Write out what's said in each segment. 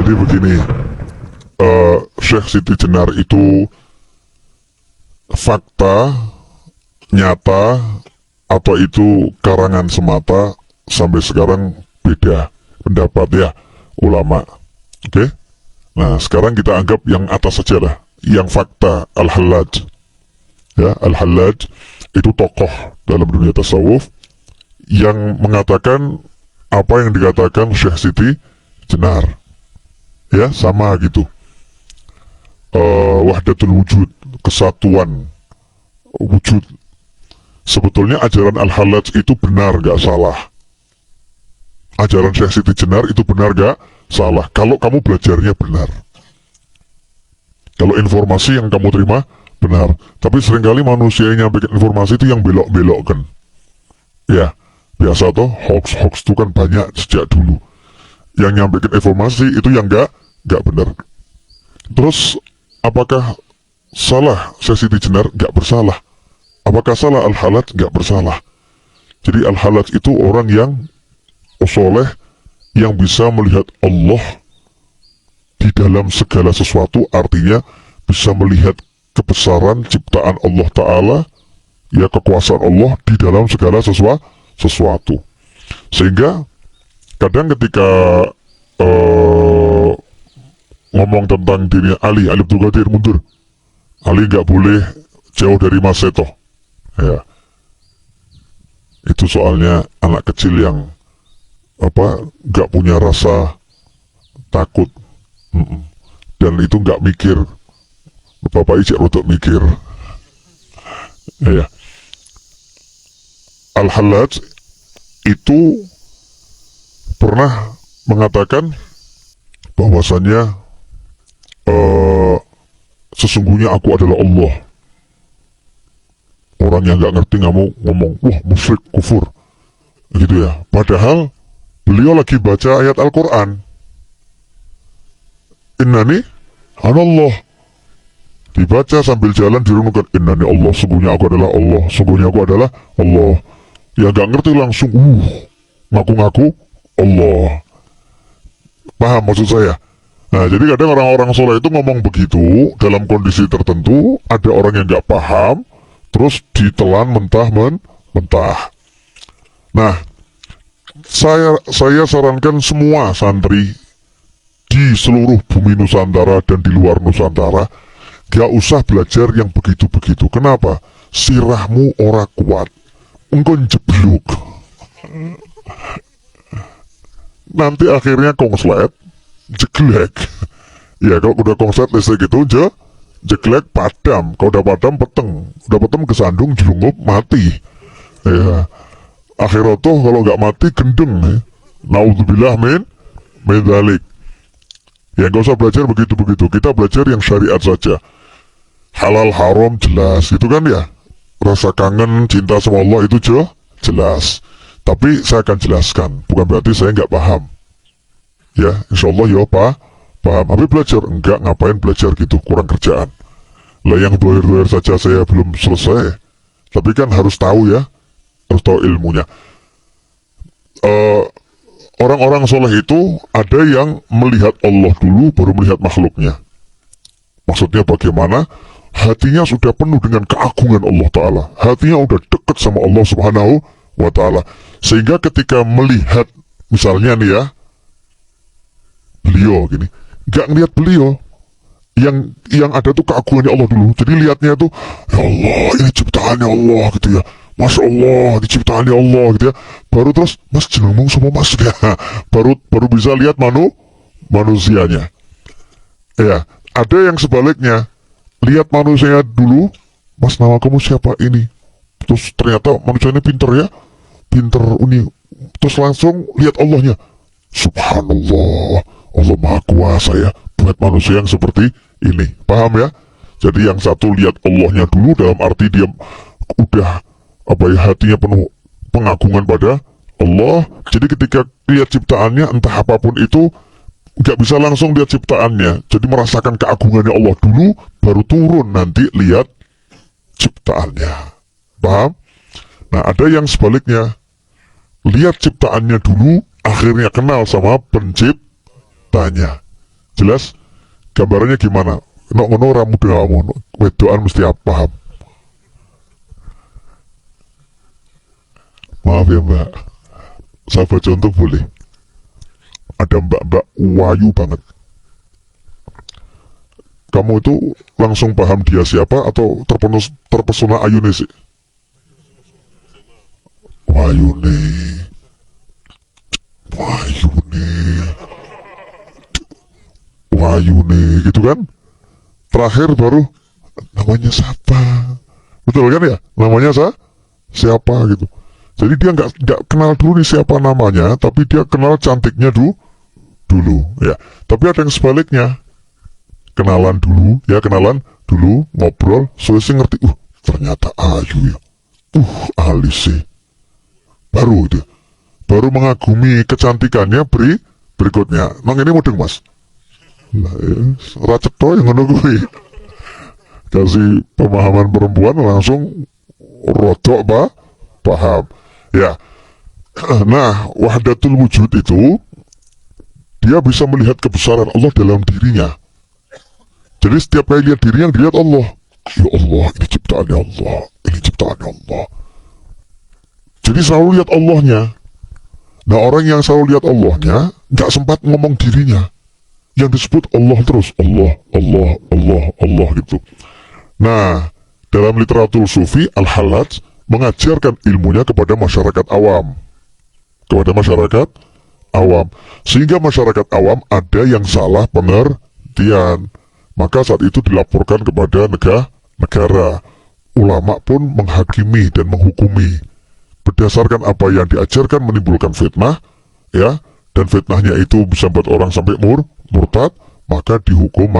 Jadi begini, Syekh Siti Jenar itu fakta, nyata, atau itu karangan semata, sampai sekarang beda pendapat ya ulama. Oke? Nah, sekarang kita anggap yang atas saja lah, yang fakta. Al-Hallaj, ya, Al-Hallaj itu tokoh dalam dunia tasawuf yang mengatakan apa yang dikatakan Syekh Siti Jenar, ya, sama gitu. Wahdatul wujud, kesatuan wujud. Sebetulnya ajaran Al-Hallaj itu benar gak salah. Ajaran Syekh Siti Jenar itu benar gak salah kalau kamu belajarnya benar, kalau informasi yang kamu terima benar. Tapi seringkali manusia yang nyampaikan informasi itu yang belok-belokkan. Ya, biasa toh, hoax itu kan banyak sejak dulu. Yang nyampaikan informasi itu yang gak benar. Terus apakah salah Syekh Siti Jenar? Gak bersalah. Apakah salah Al-Hallaj? Gak bersalah. Jadi Al-Hallaj itu orang yang soleh, yang bisa melihat Allah di dalam segala sesuatu. Artinya bisa melihat kebesaran ciptaan Allah Ta'ala, ya, kekuasaan Allah di dalam segala sesuatu. Sehingga kadang ketika ngomong tentang dirinya Ali Abdul Qadir mundur, Ali nggak boleh jauh dari Mas Seto, ya, itu soalnya anak kecil yang nggak punya rasa takut. Dan itu nggak mikir. Bapak ijek untuk mikir, ya. Al-Hallaj itu pernah mengatakan bahwasannya sesungguhnya aku adalah Allah. Orang yang nggak ngerti nggak mau ngomong, wah musyrik, kufur, gitu ya. Padahal beliau lagi baca ayat Al-Quran, Innani anallah, dibaca sambil jalan direnungkan, Innani Allah, sungguhnya aku adalah Allah, sungguhnya aku adalah Allah. Ya nggak ngerti langsung, ngaku-ngaku Allah. Paham maksud saya? Nah, jadi kadang orang-orang soleh itu ngomong begitu dalam kondisi tertentu, ada orang yang nggak paham, terus ditelan mentah. Nah, saya sarankan semua santri di seluruh bumi Nusantara dan di luar Nusantara gak usah belajar yang begitu-begitu. Kenapa? Sirahmu ora kuat, engkau jeblok, nanti akhirnya konslet, jeglek. Ya, kalau udah konslet listrik itu jeglek, padam. Kalau udah padam peteng, udah peteng kesandung, jelungup, mati. Ya, akhirat tuh kalau nggak mati gendeng, ya. Naudzubillah min dzalik. Ya nggak usah belajar begitu-begitu. Kita belajar yang syariat saja. Halal haram jelas, itu kan ya. Rasa kangen, cinta sama Allah itu jelas. Tapi saya akan jelaskan, bukan berarti saya nggak paham. Ya, insya Allah ya paham. Tapi belajar enggak, ngapain belajar gitu, kurang kerjaan. Lah yang doer-doer saja saya belum selesai. Tapi kan harus tahu ya, harus tahu ilmunya. Orang-orang soleh itu ada yang melihat Allah dulu baru melihat makhluknya. Maksudnya bagaimana? Hatinya sudah penuh dengan keagungan Allah Ta'ala. Hatinya udah deket sama Allah Subhanahu wa Ta'ala. Sehingga ketika melihat, misalnya nih ya, beliau gini, gak ngelihat beliau, yang ada tuh keagungannya Allah dulu. Jadi lihatnya tuh, ya Allah, ini ciptaannya Allah gitu ya. Masya Allah, diciptaannya Allah gitu ya. Baru terus, mas jenengmu sama mas ya. baru bisa lihat manusianya. Ya, ada yang sebaliknya, lihat manusianya dulu, mas nama kamu siapa ini? Terus ternyata manusianya pinter ya, pinter ini. Terus langsung lihat Allahnya, Subhanallah, Allah Maha Kuasa ya, buat manusia yang seperti ini. Paham ya? Jadi yang satu lihat Allahnya dulu, dalam arti dia udah hatinya penuh pengagungan pada Allah. Jadi ketika lihat ciptaannya, entah apapun itu, nggak bisa langsung lihat ciptaannya. Jadi merasakan keagungannya Allah dulu, baru turun nanti lihat ciptaannya. Paham? Nah, ada yang sebaliknya, lihat ciptaannya dulu, akhirnya kenal sama penciptanya. Jelas? Gambarannya gimana? Nok ngono ora mudah ngono. Wedokan mesti paham. Maaf ya mbak, saya buat contoh boleh. Ada mbak-mbak wayu banget. Kamu itu langsung paham dia siapa atau terpesona ayune sih? Wayune, wayune, wayune gitu kan? Terakhir baru namanya siapa? Betul kan ya? Namanya siapa gitu. Jadi dia nggak kenal dulu nih siapa namanya, tapi dia kenal cantiknya dulu ya. Tapi ada yang sebaliknya, kenalan dulu, ngobrol, selesai ngerti, ternyata ayu ya, alis sih. Baru dia, baru mengagumi kecantikannya berikutnya. Nang ini mudeng mas, lah ya, racet toh yang ngono kuwi. Kasih pemahaman perempuan langsung rodok paham. Ya, nah wahdatul wujud itu dia bisa melihat kebesaran Allah dalam dirinya. Jadi setiap kali lihat dirinya dilihat Allah. Ya Allah, ini ciptaannya Allah, ini ciptaannya Allah. Jadi selalu lihat Allahnya. Nah orang yang selalu lihat Allahnya nggak sempat ngomong dirinya. Yang disebut Allah terus, Allah, Allah, Allah, Allah gitu. Nah dalam literatur sufi Al-Hallaj mengajarkan ilmunya kepada masyarakat awam. Sehingga masyarakat awam ada yang salah pengertian. Maka saat itu dilaporkan kepada negara. Ulama pun menghakimi dan menghukumi. Berdasarkan apa yang diajarkan menimbulkan fitnah, ya, dan fitnahnya itu bisa buat orang sampai murtad, maka dihukum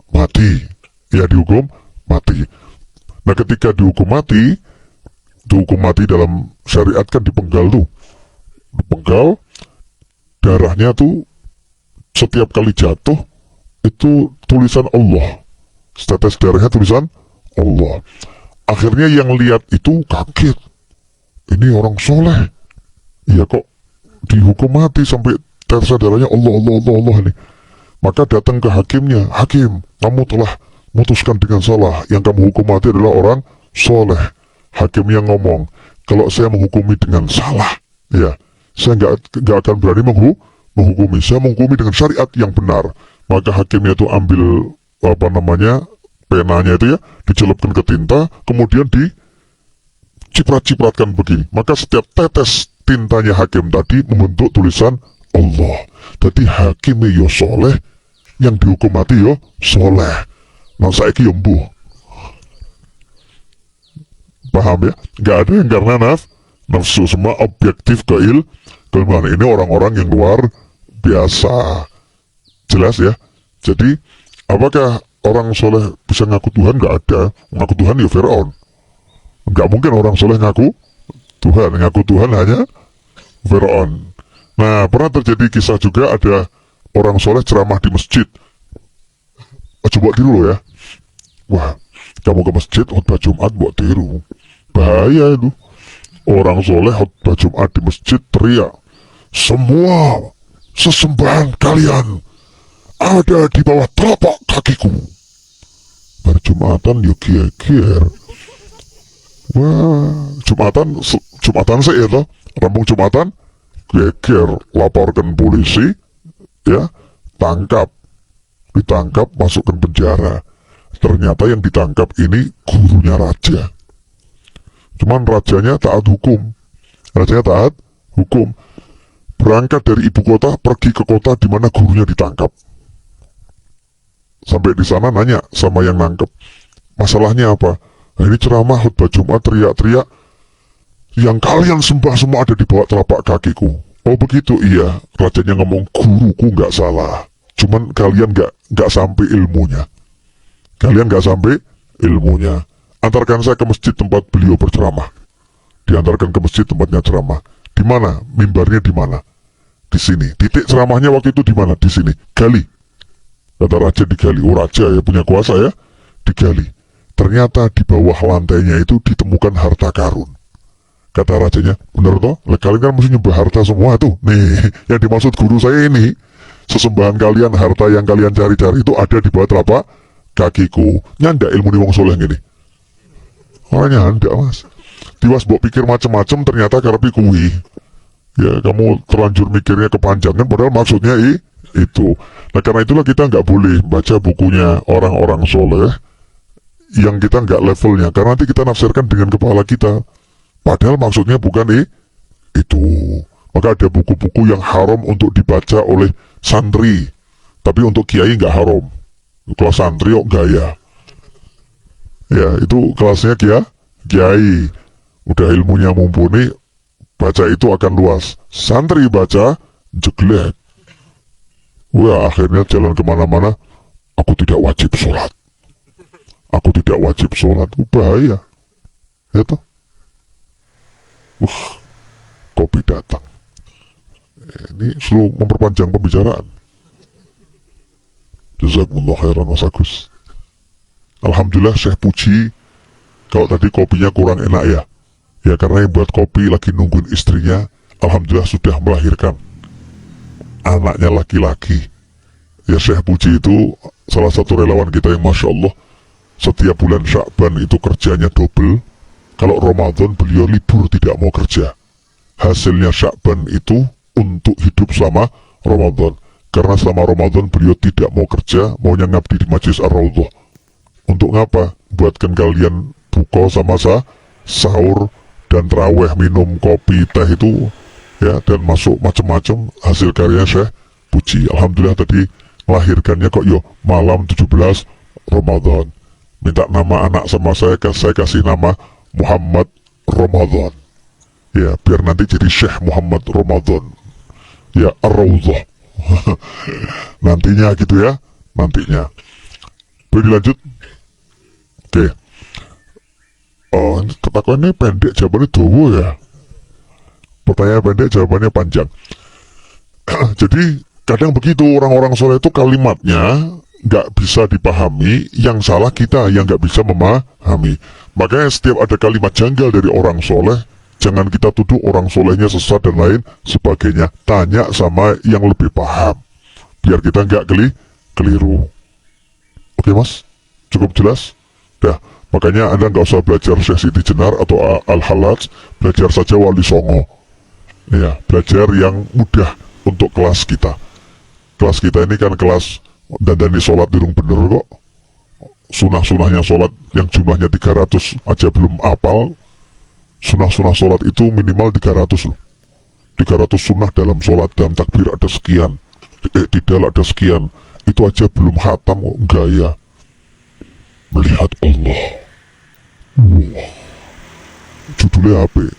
mati. Ya, dihukum mati. Nah ketika dihukum mati dalam syariat kan dipenggal tuh. Dipenggal, darahnya tuh setiap kali jatuh itu tulisan Allah. Setetes darahnya tulisan Allah. Akhirnya yang lihat itu kaget. Ini orang soleh. Iya kok dihukum mati sampai tetes darahnya Allah, Allah, Allah, Allah ini. Maka datang ke hakimnya. Hakim, kamu telah memutuskan dengan salah. Yang kamu hukum mati adalah orang soleh. Hakim yang ngomong, kalau saya menghukumi dengan salah, ya, saya nggak akan berani menghukumi. Saya menghukumi dengan syariat yang benar. Maka hakimnya itu ambil penanya itu ya, dicelupkan ke tinta, kemudian diciprat-cipratkan begini. Maka setiap tetes tintanya hakim tadi membentuk tulisan Allah. Jadi hakimnya yo soleh, yang dihukum mati yo soleh. Nah saiki yo mbuh. Paham ya? Gak ada yang karena nafsu, semua objektif keilmuan. Ini orang-orang yang luar biasa. Jelas ya? Jadi apakah orang soleh bisa ngaku Tuhan? Gak ada. Ngaku Tuhan ya Fir'aun. Gak mungkin orang soleh ngaku Tuhan. Ngaku Tuhan hanya Fir'aun. Nah pernah terjadi kisah juga, ada orang soleh ceramah di masjid. Coba tiru lo ya. Wah, kamu ke masjid khutbah Jumat buat tiru. Bahaya itu. Orang soleh khutbah Jumat di masjid teriak, semua sesembahan kalian ada di bawah telapak kakiku. Berjumatan yuk kier. Wah, Jumatan sih ya toh. Rampung Jumatan geger, laporkan polisi, ya, ditangkap, masukkan penjara. Ternyata yang ditangkap ini gurunya raja. Cuman rajanya taat hukum. Berangkat dari ibu kota, pergi ke kota di mana gurunya ditangkap. Sampai di sana nanya sama yang nangkep, masalahnya apa? Nah, ini ceramah khutbah Jumat teriak-teriak, yang kalian sembah semua ada di bawah telapak kakiku. Oh begitu, iya. Rajanya ngomong, guruku nggak salah. Cuman kalian nggak sampai ilmunya. Antarkan saya ke masjid tempat beliau berceramah. Diantarkan ke masjid tempatnya ceramah. Di mana? Mimbarnya di mana? Di sini. Titik ceramahnya waktu itu di mana? Di sini. Gali. Kata raja digali. Oh raja ya, punya kuasa ya. Digali. Ternyata di bawah lantainya itu ditemukan harta karun. Kata rajanya, bener toh? Kalian kan mesti nyembah harta semua tuh. Nih, yang dimaksud guru saya ini. sesembahan kalian, harta yang kalian cari-cari itu ada di bawah telapak kakiku. Nyanda ilmu ni wong soleh gini. Orangnya nyanda mas. Tiwas mbok pikir macam-macam ternyata karepi kuwi. Ya kamu terlanjur mikirnya kepanjangan padahal maksudnya itu. Nah karena itulah kita nggak boleh baca bukunya orang-orang soleh yang kita nggak levelnya, karena nanti kita nafsirkan dengan kepala kita. Padahal maksudnya bukan itu. Maka ada buku-buku yang haram untuk dibaca oleh santri, tapi untuk kiai nggak haram. Kelas santri kok gaya. Ya itu kelasnya kiai. Udah ilmunya mumpuni, baca itu akan luas. Santri baca jelek. Wah akhirnya jalan kemana-mana. Aku tidak wajib sholat. Aku tidak wajib sholat. Bahaya. Ya toh. Kopi datang. Ini selalu memperpanjang pembicaraan. Jazakumullah khairan Mas Agus. Alhamdulillah Syekh puji. Kalau tadi kopinya kurang enak ya. Ya karena yang buat kopi lagi nungguin istrinya. Alhamdulillah sudah melahirkan anaknya laki-laki. Ya Syekh puji itu salah satu relawan kita yang Masya Allah setiap bulan Sya'ban itu kerjanya double. Kalau Ramadan beliau libur tidak mau kerja. Hasilnya Sya'ban itu untuk hidup selama Ramadan. Karena selama Ramadan beliau tidak mau kerja, maunya ngabdi di Majlis Ar-Raudhah. Untuk ngapa? Buatkan kalian buka sama sahur dan terawih, minum kopi, teh itu ya, dan masuk macam-macam hasil karya Syekh puji. Alhamdulillah tadi melahirkannya kok yo malam 17 Ramadan. Minta nama anak sama saya kasih nama Muhammad Ramadan. Ya, biar nanti jadi Syekh Muhammad Ramadan. Ya, Ar-Raudhah. Nantinya gitu ya, nantinya. Boleh dilanjut? Oke. Oh, ketakuannya pendek, jawabannya dowo ya. Pertanyaan pendek, jawabannya panjang. Jadi, kadang begitu orang-orang soleh itu kalimatnya nggak bisa dipahami, yang salah kita yang nggak bisa memahami. Makanya setiap ada kalimat janggal dari orang soleh, jangan kita tuduh orang solehnya sesat dan lain sebagainya. Tanya sama yang lebih paham, biar kita nggak keliru. Oke mas, cukup jelas? Dah, makanya anda nggak usah belajar Syekh Siti Jenar atau Al-Halaj, belajar saja Wali Songo. Ya, belajar yang mudah untuk kelas kita. Kelas kita ini kan kelas dandani sholat dirung bener kok. Sunah-sunahnya sholat yang jumlahnya 300 aja belum apal. Sunah-sunah sholat itu minimal 300 loh. 300 sunnah dalam sholat, dalam takbir ada sekian, tidak ada sekian. Itu aja belum khatam kok, gaya. Melihat Allah. Wah. Judulnya apa?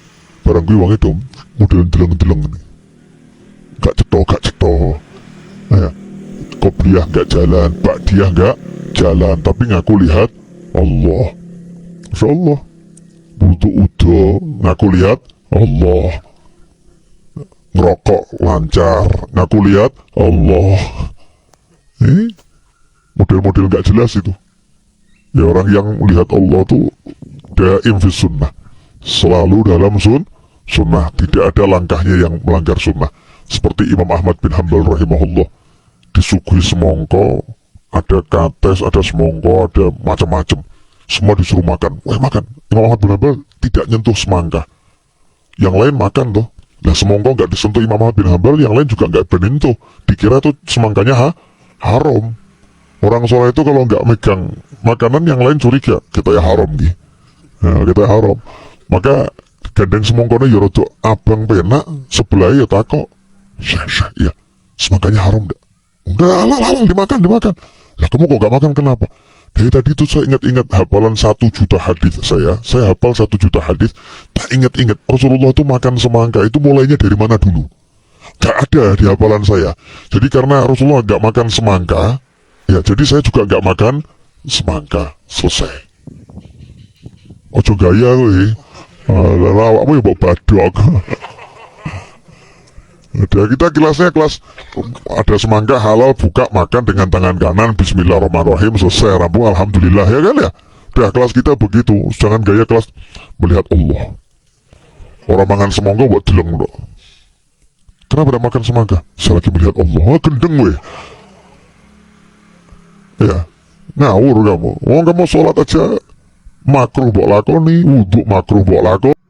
Barang gue wangi dong, model deleng-deleng nih. Gak cetok. Nah, Qobliyah gak jalan, Ba'diyah gak jalan, tapi ngaku lihat Allah. Masya Allah. Butuh udah ngaku lihat Allah. Ngerokok lancar ngaku lihat Allah. Model-model gak jelas itu. Ya orang yang melihat Allah tuh daim fi sunnah, selalu dalam sunnah, tidak ada langkahnya yang melanggar sunnah. Seperti Imam Ahmad bin Hanbal rahimahullah, disuguhi semongko, ada kates, ada semongko, ada macam-macam, semua disuruh makan. Wah makan. Imam Ahmad bin Hanbal tidak nyentuh semangka. Yang lain makan tuh. Nah semongko nggak disentuh Imam Ahmad bin Hanbal, yang lain juga nggak berani tuh. Dikira tuh semangkanya haram. Orang soleh itu kalau nggak megang makanan yang lain curiga, kita ya haram gitu. Nah, kita haram. Maka gandeng semongkonya ya rodok abang penak, sebelah ya takok. Ya, semangkanya haram enggak? Enggak, halal dimakan. Lah kamu kok gak makan kenapa? Dari tadi tuh saya ingat-ingat hafalan 1 juta hadis saya hafal 1 juta hadis. Tak ingat-ingat Rasulullah itu makan semangka itu mulainya dari mana dulu? Gak ada di hafalan saya. Jadi karena Rasulullah gak makan semangka, ya jadi saya juga gak makan semangka. Selesai. Ojo gaya loh. Awakmu ya bawa badok. Udah kita kelasnya kelas ada semangka halal, buka makan dengan tangan kanan, bismillahirrahmanirrahim, selesai, rampung, alhamdulillah, ya kan ya. Udah kelas kita begitu, jangan gaya kelas melihat Allah. Orang mangan semongko buat deleng loh. Kenapa tidak makan semangka? Saya lagi melihat Allah. Oh, gendeng weh. Ya, ngawur kamu. Oh, kamu sholat aja makruh mbok lakoni, wudhu makruh mbok lakoni.